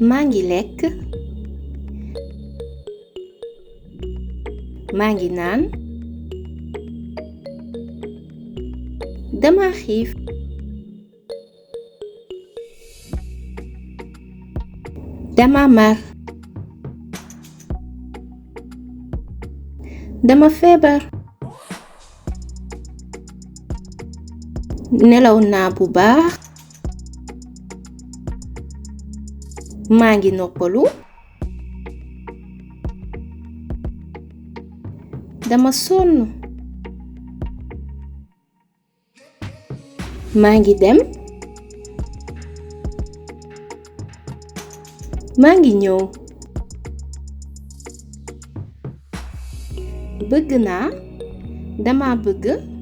maa ngi lekk. maa ngi naan. dama xiif. dama mar. dama feebar. nelaw naa bu baax. maa ngi noppalu. dama sonn. maa ngi dem. maa ngi ñëw. bëgg naa. dama bëgg.